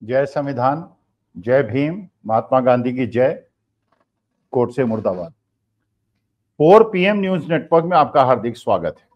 जय संविधान, जय भीम, महात्मा गांधी की जय, कोर्ट से मुर्दाबाद। 4 PM न्यूज नेटवर्क में आपका हार्दिक स्वागत है।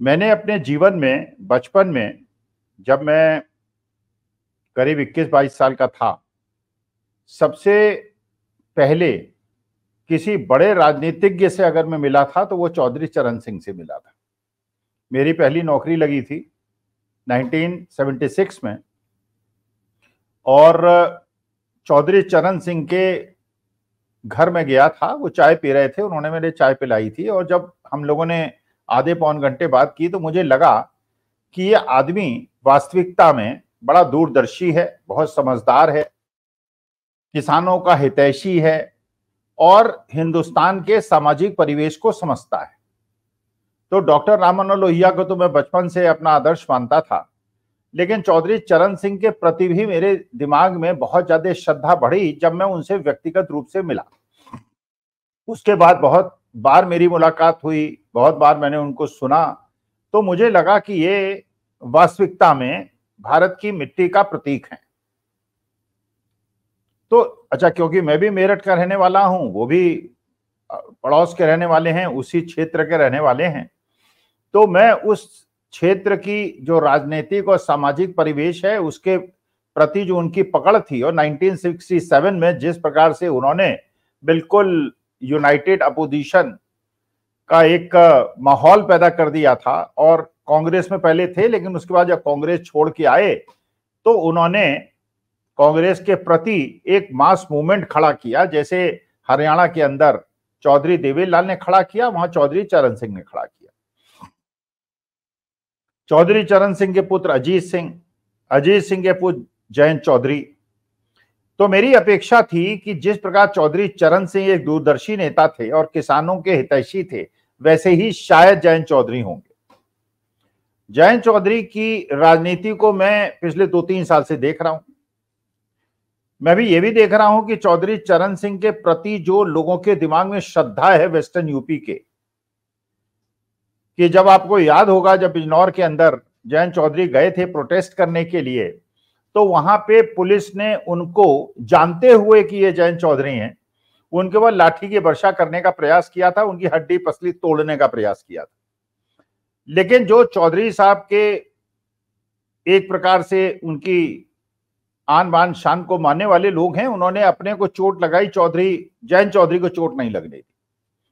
मैंने अपने जीवन में बचपन में, जब मैं करीब 21-22 साल का था, सबसे पहले किसी बड़े राजनीतिज्ञ से अगर मैं मिला था तो वो चौधरी चरण सिंह से मिला था। मेरी पहली नौकरी लगी थी 1976 में और चौधरी चरण सिंह के घर में गया था। वो चाय पी रहे थे, उन्होंने मेरे चाय पिलाई थी और जब हम लोगों ने आधे पौन घंटे बात की तो मुझे लगा कि ये आदमी वास्तविकता में बड़ा दूरदर्शी है, बहुत समझदार है, किसानों का हितैषी है और हिंदुस्तान के सामाजिक परिवेश को समझता है। तो डॉक्टर राम मनोहर लोहिया को तो मैं बचपन से अपना आदर्श मानता था, लेकिन चौधरी चरण सिंह के प्रति भी मेरे दिमाग में बहुत ज्यादा श्रद्धा बढ़ी जब मैं उनसे व्यक्तिगत रूप से मिला। उसके बाद बहुत बार मेरी मुलाकात हुई, बहुत बार मैंने उनको सुना, तो मुझे लगा कि ये वास्तविकता में भारत की मिट्टी का प्रतीक है। तो अच्छा, क्योंकि मैं भी मेरठ का रहने वाला हूं, वो भी पड़ोस के रहने वाले हैं, उसी क्षेत्र के रहने वाले हैं, तो मैं उस क्षेत्र की जो राजनीतिक और सामाजिक परिवेश है उसके प्रति जो उनकी पकड़ थी, और 1967 में जिस प्रकार से उन्होंने बिल्कुल यूनाइटेड अपोजिशन का एक माहौल पैदा कर दिया था, और कांग्रेस में पहले थे लेकिन उसके बाद जब कांग्रेस छोड़ के आए तो उन्होंने कांग्रेस के प्रति एक मास मूवमेंट खड़ा किया। जैसे हरियाणा के अंदर चौधरी देवीलाल ने खड़ा किया, वहां चौधरी चरण सिंह ने खड़ा किया। चौधरी चरण सिंह के पुत्र अजीत सिंह के पुत्र जयंत चौधरी। तो मेरी अपेक्षा थी कि जिस प्रकार चौधरी चरण सिंह एक दूरदर्शी नेता थे और किसानों के हितैषी थे, वैसे ही शायद जयंत चौधरी होंगे। जयंत चौधरी की राजनीति को मैं पिछले 2-3 साल से देख रहा हूं। मैं भी ये भी देख रहा हूं कि चौधरी चरण सिंह के प्रति जो लोगों के दिमाग में श्रद्धा है वेस्टर्न यूपी के, कि जब आपको याद होगा जब बिजनौर के अंदर जयंत चौधरी गए थे प्रोटेस्ट करने के लिए, तो वहां पे पुलिस ने उनको, जानते हुए कि ये जयंत चौधरी हैं, उनके ऊपर लाठी की वर्षा करने का प्रयास किया था, उनकी हड्डी पसली तोड़ने का प्रयास किया था। लेकिन जो चौधरी साहब के एक प्रकार से उनकी आन बान शान को मानने वाले लोग हैं, उन्होंने अपने को चोट लगाई, जयंत चौधरी को चोट नहीं लगने दी।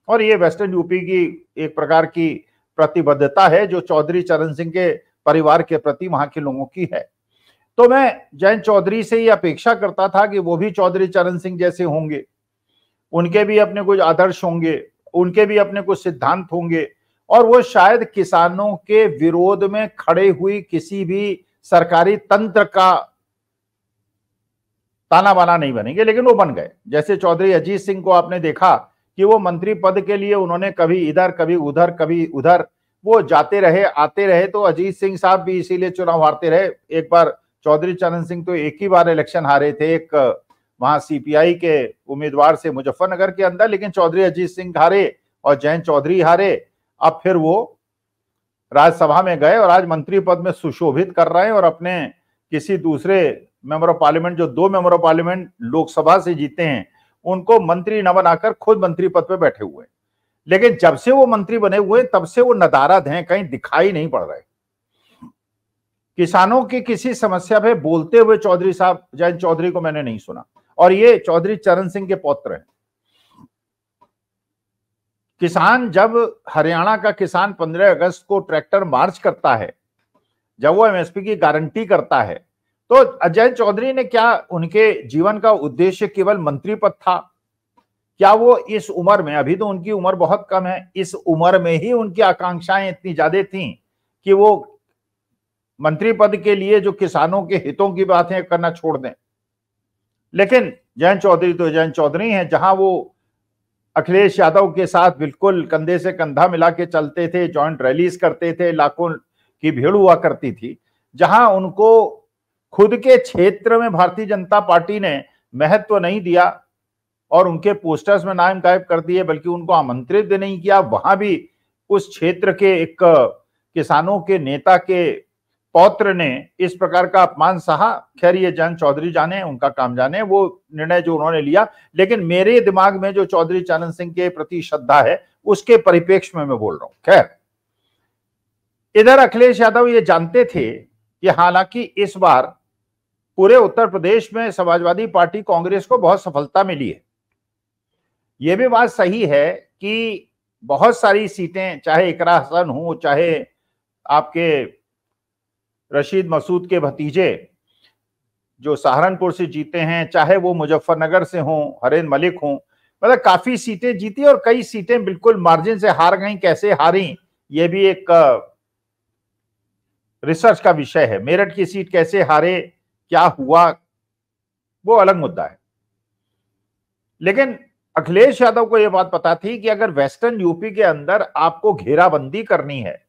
और ये वेस्टर्न यूपी की एक प्रकार की प्रतिबद्धता है जो चौधरी चरण सिंह के परिवार के प्रति वहां के लोगों की है। तो मैं जयंत चौधरी से ये अपेक्षा करता था कि वो भी चौधरी चरण सिंह जैसे होंगे, उनके भी अपने कुछ आदर्श होंगे, उनके भी अपने कुछ सिद्धांत होंगे, और वो शायद किसानों के विरोध में खड़े हुई किसी भी सरकारी तंत्र का ताना बाना नहीं बनेंगे, लेकिन वो बन गए। जैसे चौधरी अजीत सिंह को आपने देखा कि वो मंत्री पद के लिए उन्होंने कभी इधर कभी उधर वो जाते रहे आते रहे, तो अजीत सिंह साहब भी इसीलिए चुनाव हारते रहे। एक बार चौधरी चरण सिंह तो एक ही बार इलेक्शन हारे थे, एक वहां CPI के उम्मीदवार से मुजफ्फरनगर के अंदर, लेकिन चौधरी अजीत सिंह हारे और जयंत चौधरी हारे। अब फिर वो राज्यसभा में गए और आज मंत्री पद में सुशोभित कर रहे हैं, और अपने किसी दूसरे मेंबर ऑफ पार्लियामेंट, जो 2 मेंबर ऑफ पार्लियामेंट लोकसभा से जीते हैं, उनको मंत्री न बनाकर खुद मंत्री पद पे बैठे हुए हैं। लेकिन जब से वो मंत्री बने हुए तब से वो नदारद हैं, कहीं दिखाई नहीं पड़ रहे। किसानों की किसी समस्या पे बोलते हुए चौधरी साहब, जयंत चौधरी को मैंने नहीं सुना। और ये चौधरी चरण सिंह के पौत्र हैं। किसान, जब हरियाणा का किसान 15 अगस्त को ट्रैक्टर मार्च करता है, जब वो MSP की गारंटी करता है, तो जयंत चौधरी ने क्या, उनके जीवन का उद्देश्य केवल मंत्री पद था? क्या वो इस उम्र में, अभी तो उनकी उम्र बहुत कम है, इस उम्र में ही उनकी आकांक्षाएं इतनी ज्यादा थीं कि वो मंत्री पद के लिए जो किसानों के हितों की बातें करना छोड़ दें? लेकिन जयंत चौधरी तो जयंत चौधरी हैं। जहां वो अखिलेश यादव के साथ बिल्कुल कंधे से कंधा मिला के चलते थे, जॉइंट रैलीज करते थे, लाखों की भीड़ हुआ करती थी, जहां उनको खुद के क्षेत्र में भारतीय जनता पार्टी ने महत्व नहीं दिया और उनके पोस्टर्स में नाम गायब कर दिए, बल्कि उनको आमंत्रित भी नहीं किया, वहां भी उस क्षेत्र के एक किसानों के नेता के पौत्र ने इस प्रकार का अपमान सहा। खैर ये जयंत चौधरी जाने, उनका काम जाने, वो निर्णय जो उन्होंने लिया, लेकिन मेरे दिमाग में जो चौधरी चरण सिंह के प्रति श्रद्धा है उसके परिप्रेक्ष्य में मैं बोल रहा हूं। खैर, इधर अखिलेश यादव ये जानते थे कि हालांकि इस बार पूरे उत्तर प्रदेश में समाजवादी पार्टी कांग्रेस को बहुत सफलता मिली है। यह भी बात सही है कि बहुत सारी सीटें, चाहे इकरा हसन हो, चाहे आपके रशीद मसूद के भतीजे जो सहारनपुर से जीते हैं, चाहे वो मुजफ्फरनगर से हों, हरेन मलिक हों, मतलब काफी सीटें जीती और कई सीटें बिल्कुल मार्जिन से हार गई। कैसे हारी ये भी एक रिसर्च का विषय है। मेरठ की सीट कैसे हारे, क्या हुआ, वो अलग मुद्दा है। लेकिन अखिलेश यादव को यह बात पता थी कि अगर वेस्टर्न यूपी के अंदर आपको घेराबंदी करनी है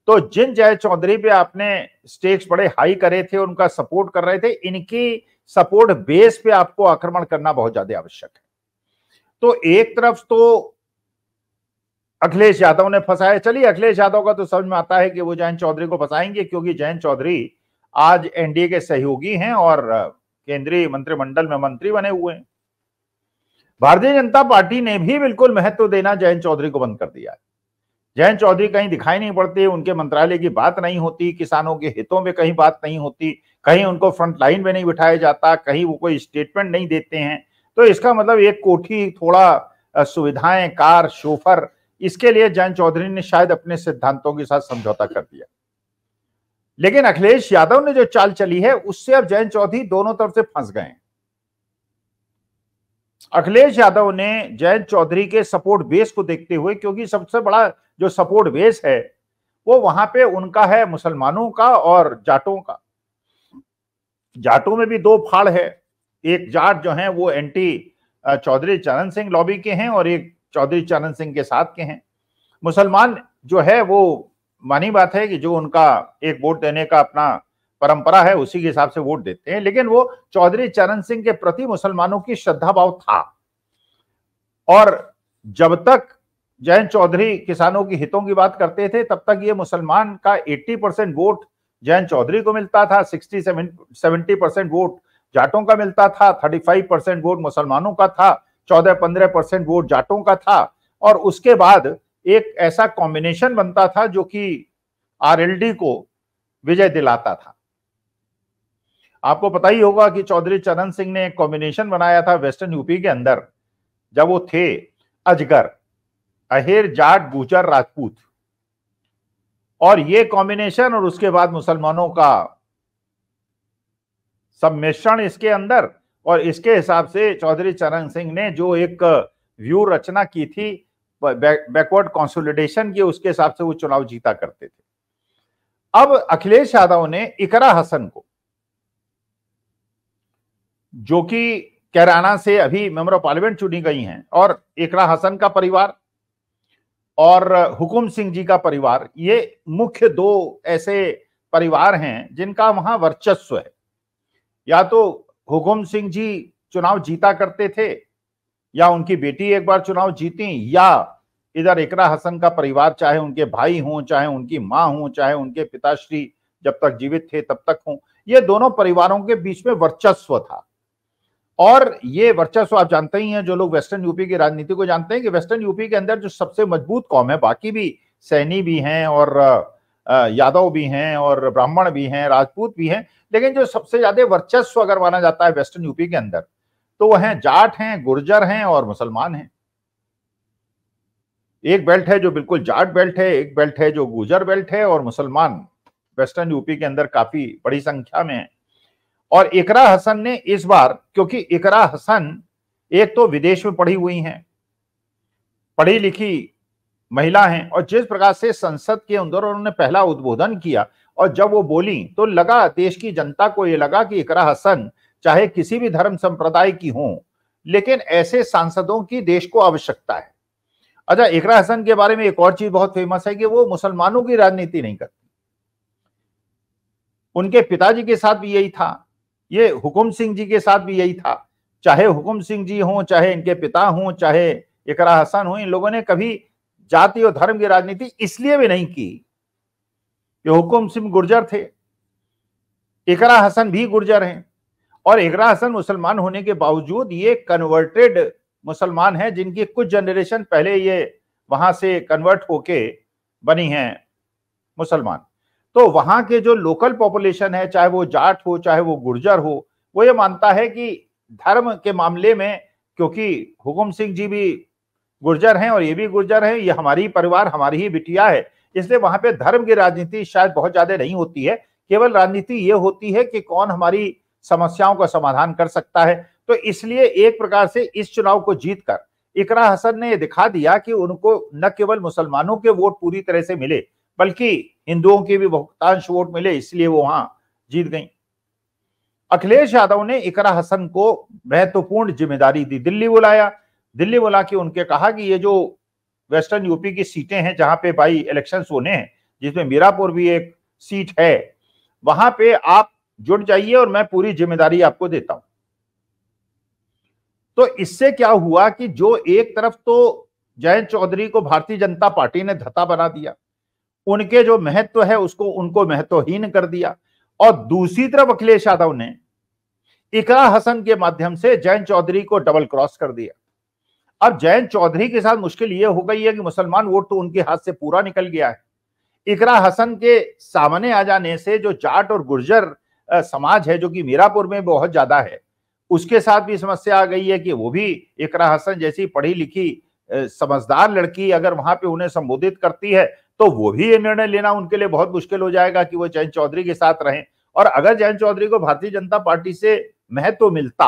तो जिन जय चौधरी पे आपने स्टेक्स बड़े हाई करे थे, उनका सपोर्ट कर रहे थे, इनकी सपोर्ट बेस पे आपको आक्रमण करना बहुत ज्यादा आवश्यक है। तो एक तरफ तो अखिलेश यादव ने फंसाया। चलिए, अखिलेश यादव का तो समझ में आता है कि वो जयंत चौधरी को फंसाएंगे, क्योंकि जयंत चौधरी आज एनडीए के सहयोगी हैं और केंद्रीय मंत्रिमंडल में मंत्री बने हुए हैं। भारतीय जनता पार्टी ने भी बिल्कुल महत्व देना जयंत चौधरी को बंद कर दिया है। जयंत चौधरी कहीं दिखाई नहीं पड़ते, उनके मंत्रालय की बात नहीं होती, किसानों के हितों में कहीं बात नहीं होती, कहीं उनको फ्रंट लाइन में नहीं बिठाया जाता, कहीं वो कोई स्टेटमेंट नहीं देते हैं। तो इसका मतलब एक कोठी, थोड़ा सुविधाएं, कार, शोफर, इसके लिए जयंत चौधरी ने शायद अपने सिद्धांतों के साथ समझौता कर दिया। लेकिन अखिलेश यादव ने जो चाल चली है उससे अब जयंत चौधरी दोनों तरफ से फंस गए। अखिलेश यादव ने जयंत चौधरी के सपोर्ट बेस को देखते हुए, क्योंकि सबसे बड़ा जो सपोर्ट बेस है वो वहां पे उनका है मुसलमानों का और जाटों का। जाटों में भी दो फाड़ है, एक जाट जो हैं वो एंटी चौधरी चरण सिंह लॉबी के हैं और एक चौधरी चरण सिंह के साथ के हैं। मुसलमान जो है वो, मानी बात है कि जो उनका एक वोट देने का अपना परंपरा है उसी के हिसाब से वोट देते हैं, लेकिन वो चौधरी चरण सिंह के प्रति मुसलमानों की श्रद्धा भाव था। और जब तक जयंत चौधरी किसानों की हितों की बात करते थे तब तक ये मुसलमान का 80% वोट जयंत चौधरी को मिलता था, 60-70% वोट जाटों का मिलता था, 35% वोट मुसलमानों का था, 14-15% वोट जाटों का था। और उसके बाद एक ऐसा कॉम्बिनेशन बनता था जो कि आरएलडी को विजय दिलाता था। आपको पता ही होगा कि चौधरी चरण सिंह ने एक कॉम्बिनेशन बनाया था वेस्टर्न यूपी के अंदर, जब वो थे अजगर, अहेर, जाट, गुजर, राजपूत, और ये कॉम्बिनेशन और उसके बाद मुसलमानों का सम्मिश्रण इसके अंदर, और इसके हिसाब से चौधरी चरण सिंह ने जो एक व्यू रचना की थी बैकवर्ड कंसोलिडेशन की, उसके हिसाब से वो चुनाव जीता करते थे। अब अखिलेश यादव ने इकरा हसन को, जो कि कैराना से अभी मेंबर ऑफ पार्लियामेंट चुनी गई हैं, और इकरा हसन का परिवार और हुकुम सिंह जी का परिवार, ये मुख्य दो ऐसे परिवार हैं जिनका वहां वर्चस्व है। या तो हुकुम सिंह जी चुनाव जीता करते थे, या उनकी बेटी एक बार चुनाव जीती, या इधर इकरा हसन का परिवार, चाहे उनके भाई हों, चाहे उनकी मां हों, चाहे उनके पिताश्री जब तक जीवित थे तब तक हों, ये दोनों परिवारों के बीच में वर्चस्व था। और ये वर्चस्व आप जानते ही हैं, जो लोग वेस्टर्न यूपी की राजनीति को जानते हैं, कि वेस्टर्न यूपी के अंदर जो सबसे मजबूत कौम है, बाकी भी सैनी भी हैं और यादव भी हैं और ब्राह्मण भी हैं, राजपूत भी हैं, लेकिन जो सबसे ज्यादा वर्चस्व अगर माना जाता है वेस्टर्न यूपी के अंदर तो वह हैं जाट हैं, गुर्जर हैं और मुसलमान हैं। एक बेल्ट है जो बिल्कुल जाट बेल्ट है, एक बेल्ट है जो गुर्जर बेल्ट है, और मुसलमान वेस्टर्न यूपी के अंदर काफी बड़ी संख्या में है। और इकरा हसन ने इस बार, क्योंकि इकरा हसन एक तो विदेश में पढ़ी हुई हैं, पढ़ी लिखी महिला हैं, और जिस प्रकार से संसद के अंदर उन्होंने पहला उद्बोधन किया और जब वो बोली तो लगा, देश की जनता को ये लगा कि इकरा हसन चाहे किसी भी धर्म संप्रदाय की हो, लेकिन ऐसे सांसदों की देश को आवश्यकता है। अच्छा, इकरा हसन के बारे में एक और चीज बहुत फेमस है कि वो मुसलमानों की राजनीति नहीं करती। उनके पिताजी के साथ भी यही था, ये हुकुम सिंह जी के साथ भी यही था। चाहे हुकुम सिंह जी हों, चाहे इनके पिता हों, चाहे इकरा हसन हो, इन लोगों ने कभी जाति और धर्म की राजनीति इसलिए भी नहीं की कि हुकुम सिंह गुर्जर थे, इकरा हसन भी गुर्जर हैं और इकरा हसन मुसलमान होने के बावजूद ये कन्वर्टेड मुसलमान हैं, जिनकी कुछ जनरेशन पहले ये वहां से कन्वर्ट होके बनी हैं मुसलमान। तो वहां के जो लोकल पॉपुलेशन है, चाहे वो जाट हो चाहे वो गुर्जर हो, वो ये मानता है कि धर्म के मामले में, क्योंकि हुकुम सिंह जी भी गुर्जर हैं और ये भी गुर्जर हैं, ये हमारी परिवार हमारी ही बिटिया है, इसलिए वहां पे धर्म की राजनीति शायद बहुत ज्यादा नहीं होती है। केवल राजनीति ये होती है कि कौन हमारी समस्याओं का समाधान कर सकता है। तो इसलिए एक प्रकार से इस चुनाव को जीतकर इकरा हसन ने दिखा दिया कि उनको न केवल मुसलमानों के वोट पूरी तरह से मिले, बल्कि हिंदुओं के भी बहुतांश वोट मिले, इसलिए वो वहां जीत गई। अखिलेश यादव ने इकरा हसन को महत्वपूर्ण जिम्मेदारी दी, दिल्ली बुलाया, दिल्ली बुला के उनके कहा कि ये जो वेस्टर्न यूपी की सीटें हैं जहां पे बाई इलेक्शंस होने हैं, जिसमें मीरापुर भी एक सीट है, वहां पे आप जुट जाइए और मैं पूरी जिम्मेदारी आपको देता हूं। तो इससे क्या हुआ कि जो एक तरफ तो जयंत चौधरी को भारतीय जनता पार्टी ने धता बना दिया, उनके जो महत्व है उसको उनको महत्वहीन कर दिया, और दूसरी तरफ अखिलेश यादव ने इकरा हसन के माध्यम से जयंत चौधरी को डबल क्रॉस कर दिया। अब जयंत चौधरी के साथ मुश्किल यह हो गई है कि मुसलमान वोट तो उनके हाथ से पूरा निकल गया है। इकरा हसन के सामने आ जाने से जो जाट और गुर्जर समाज है, जो कि मीरापुर में बहुत ज्यादा है, उसके साथ भी समस्या आ गई है कि वो भी इकरा हसन जैसी पढ़ी लिखी समझदार लड़की अगर वहां पे उन्हें संबोधित करती है तो वो भी ये निर्णय लेना उनके लिए बहुत मुश्किल हो जाएगा कि वो जयंत चौधरी के साथ रहें। और अगर जयंत चौधरी को भारतीय जनता पार्टी से महत्व मिलता,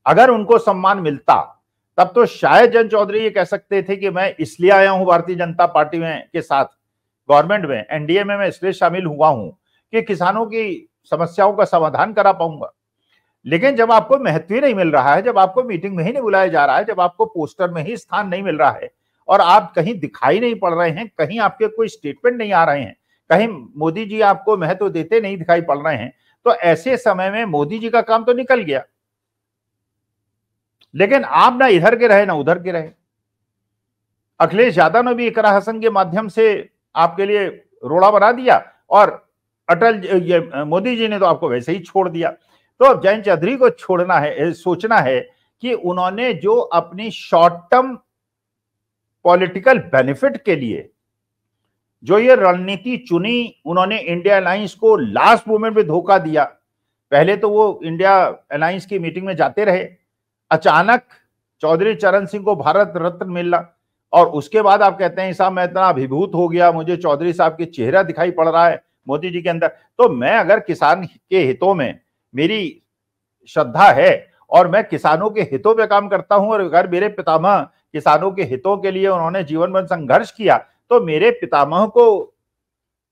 अगर उनको सम्मान मिलता, तब तो शायद जयंत चौधरी ये कह सकते थे कि मैं इसलिए आया हूं भारतीय जनता पार्टी में के साथ, गवर्नमेंट में, एनडीए में मैं इसलिए शामिल हुआ हूं कि किसानों की समस्याओं का समाधान करा पाऊंगा। लेकिन जब आपको महत्व ही नहीं मिल रहा है, जब आपको मीटिंग में ही नहीं बुलाया जा रहा है, जब आपको पोस्टर में ही स्थान नहीं मिल रहा है और आप कहीं दिखाई नहीं पड़ रहे हैं, कहीं आपके कोई स्टेटमेंट नहीं आ रहे हैं, कहीं मोदी जी आपको महत्व देते नहीं दिखाई पड़ रहे हैं, तो ऐसे समय में मोदी जी का काम तो निकल गया। लेकिन आप ना इधर के रहे ना उधर के रहे। अखिलेश यादव ने भी इकरा हसन के माध्यम से आपके लिए रोड़ा बना दिया और मोदी जी ने तो आपको वैसे ही छोड़ दिया। तो अब जयंत चौधरी को छोड़ना है, सोचना है कि उन्होंने जो अपनी शॉर्ट टर्म पॉलिटिकल बेनिफिट के लिए जो ये रणनीति चुनी, उन्होंने इंडिया अलायंस को लास्ट मोमेंट में धोखा दिया। पहले तो वो इंडिया अलायंस की मीटिंग में जाते रहे, अचानक चौधरी चरण सिंह को भारत रत्न मिला और उसके बाद आप कहते हैं साहब मैं इतना अभिभूत हो गया, मुझे चौधरी साहब की चेहरा दिखाई पड़ रहा है मोदी जी के अंदर। तो मैं अगर किसान के हितों में मेरी श्रद्धा है और मैं किसानों के हितों पे काम करता हूं और अगर मेरे पितामह किसानों के हितों के लिए उन्होंने जीवन भर संघर्ष किया, तो मेरे पितामह को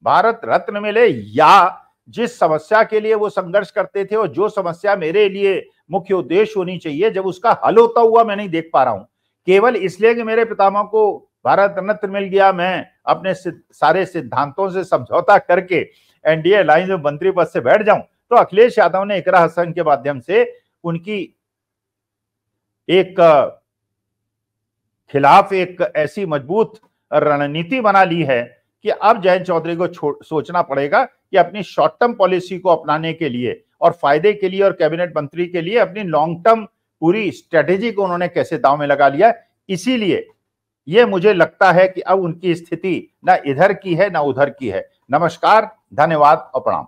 भारत रत्न मिले, या जिस समस्या के लिए वो संघर्ष करते थे और जो समस्या मेरे लिए मुख्य उद्देश्य होनी चाहिए, जब उसका हल होता हुआ मैं नहीं देख पा रहा हूं, केवल इसलिए कि मेरे पितामह को भारत रत्न मिल गया, मैं अपने सारे सिद्धांतों से समझौता करके एनडीए अलायंस में मंत्री पद से बैठ जाऊं। तो अखिलेश यादव ने इकरा हसन के माध्यम से उनकी एक खिलाफ एक ऐसी मजबूत रणनीति बना ली है कि अब जयंत चौधरी को सोचना पड़ेगा कि अपनी शॉर्ट टर्म पॉलिसी को अपनाने के लिए और फायदे के लिए और कैबिनेट मंत्री के लिए अपनी लॉन्ग टर्म पूरी स्ट्रेटेजी को उन्होंने कैसे दांव में लगा लिया। इसीलिए ये मुझे लगता है कि अब उनकी स्थिति ना इधर की है ना उधर की है। नमस्कार, धन्यवाद और प्रणाम।